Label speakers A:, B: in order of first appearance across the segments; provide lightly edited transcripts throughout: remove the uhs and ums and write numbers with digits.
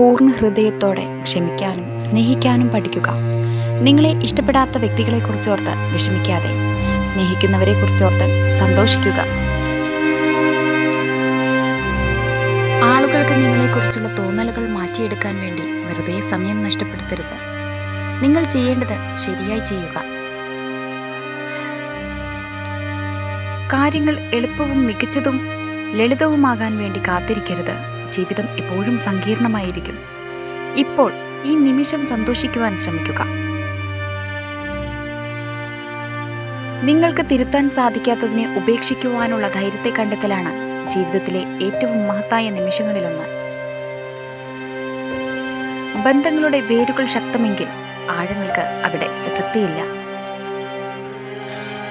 A: പൂർണ്ണ ഹൃദയത്തോടെ ക്ഷമിക്കാനും സ്നേഹിക്കാനും പഠിക്കുക. നിങ്ങളെ ഇഷ്ടപ്പെടാത്ത വ്യക്തികളെക്കുറിച്ചോർത്ത് വിഷമിക്കാതെ സ്നേഹിക്കുന്നവരെക്കുറിച്ചോർത്ത് സന്തോഷിക്കുക. ആളുകൾക്ക് നിങ്ങളെക്കുറിച്ചുള്ള തോന്നലുകൾ മാറ്റിയെടുക്കാൻ വേണ്ടി വെറുതെ സമയം നഷ്ടപ്പെടുത്തരുത്. നിങ്ങൾ ചെയ്യേണ്ടത് ശരിയായി ചെയ്യുക. കാര്യങ്ങൾ എളുപ്പവും മികച്ചതും ലളിതവുമാകാൻ വേണ്ടി കാത്തിരിക്കരുത്. ജീവിതം എപ്പോഴും സങ്കീർണമായിരിക്കും. ഇപ്പോൾ ഈ നിമിഷം സന്തോഷിക്കുവാൻ ശ്രമിക്കുക. നിങ്ങൾക്ക് തിരുത്താൻ സാധിക്കാത്തതിനെ ഉപേക്ഷിക്കുവാനുള്ള ധൈര്യത്തെ കണ്ടെത്തലാണ് ജീവിതത്തിലെ ഏറ്റവും മഹത്തായ നിമിഷങ്ങളിലൊന്ന്. ബന്ധങ്ങളുടെ വേരുകൾ ശക്തമെങ്കിൽ ആഴങ്ങൾക്ക് അവിടെ പ്രസക്തിയില്ല.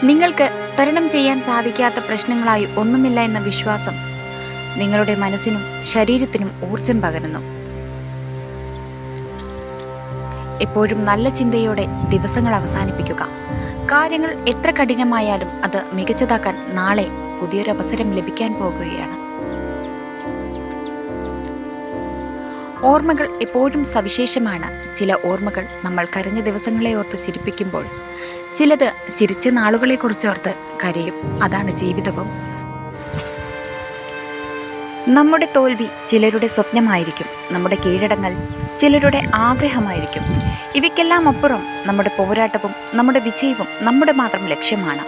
A: നിങ്ങൾക്ക് തരണം ചെയ്യാൻ സാധിക്കാത്ത പ്രശ്നങ്ങളായി ഒന്നുമില്ല എന്ന വിശ്വാസം നിങ്ങളുടെ മനസ്സിനും ശരീരത്തിനും ഊർജം പകരുന്നു. എപ്പോഴും നല്ല ചിന്തയോടെ ദിവസങ്ങൾ അവസാനിപ്പിക്കുക. കാര്യങ്ങൾ എത്ര കഠിനമായാലും അത് മികച്ചതാക്കാൻ നാളെ പുതിയൊരവസരം ലഭിക്കാൻ പോകുകയാണ്. ഓർമ്മകൾ എപ്പോഴും സവിശേഷമാണ്. ചില ഓർമ്മകൾ നമ്മൾ കരഞ്ഞ ദിവസങ്ങളെ ഓർത്ത് ചിരിപ്പിക്കുമ്പോൾ ചിലത് ചിരിച്ച നാളുകളെക്കുറിച്ചോർത്ത് കരയും. അതാണ് ജീവിതവും. നമ്മുടെ തോൽവി ചിലരുടെ സ്വപ്നമായിരിക്കും. നമ്മുടെ കീഴടങ്ങൽ ചിലരുടെ ആഗ്രഹമായിരിക്കും. ഇവയ്ക്കെല്ലാം അപ്പുറം നമ്മുടെ പോരാട്ടവും നമ്മുടെ വിജയവും നമ്മുടെ മാത്രം ലക്ഷ്യമാണ്.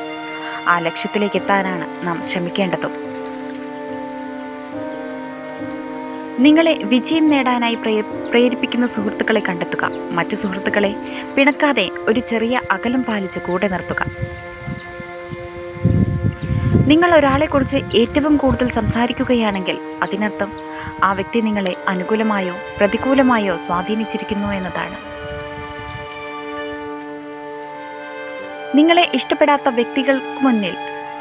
A: ആ ലക്ഷ്യത്തിലേക്ക് എത്താനാണ് നാം ശ്രമിക്കേണ്ടതും. നിങ്ങളെ വിജയം നേടാനായി പ്രേരിപ്പിക്കുന്ന സുഹൃത്തുക്കളെ കണ്ടെത്തുക. മറ്റു സുഹൃത്തുക്കളെ പിണക്കാതെ ഒരു ചെറിയ അകലം പാലിച്ച് കൂടെ നിർത്തുക. നിങ്ങൾ ഒരാളെക്കുറിച്ച് ഏറ്റവും കൂടുതൽ സംസാരിക്കുകയാണെങ്കിൽ അതിനർത്ഥം ആ വ്യക്തി നിങ്ങളെ അനുകൂലമായോ പ്രതികൂലമായോ സ്വാധീനിച്ചിരിക്കുന്നു എന്നതാണ്. നിങ്ങളെ ഇഷ്ടപ്പെടാത്ത വ്യക്തികൾക്ക് മുന്നിൽ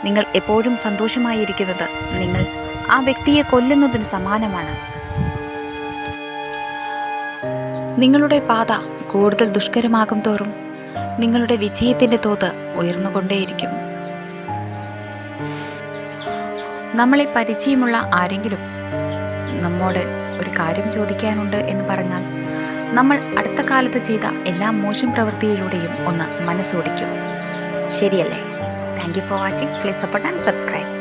A: നിങ്ങൾ എപ്പോഴും സന്തോഷമായിരിക്കുന്നത് നിങ്ങൾ ആ വ്യക്തിയെ കൊല്ലുന്നതിന് സമാനമാണ്. നിങ്ങളുടെ പാത കൂടുതൽ ദുഷ്കരമാകും തോറും നിങ്ങളുടെ വിജയത്തിൻ്റെ തോത് ഉയർന്നുകൊണ്ടേയിരിക്കും. നമ്മളെ പരിചയമുള്ള ആരെങ്കിലും നമ്മോട് ഒരു കാര്യം ചോദിക്കാനുണ്ട് എന്ന് പറഞ്ഞാൽ നമ്മൾ അടുത്ത കാലത്ത് ചെയ്ത എല്ലാ മോശം പ്രവൃത്തിയിലൂടെയും ഒന്ന് മനസ്സോടിക്കും. ശരിയല്ലേ? Thank you for watching. Please support and subscribe.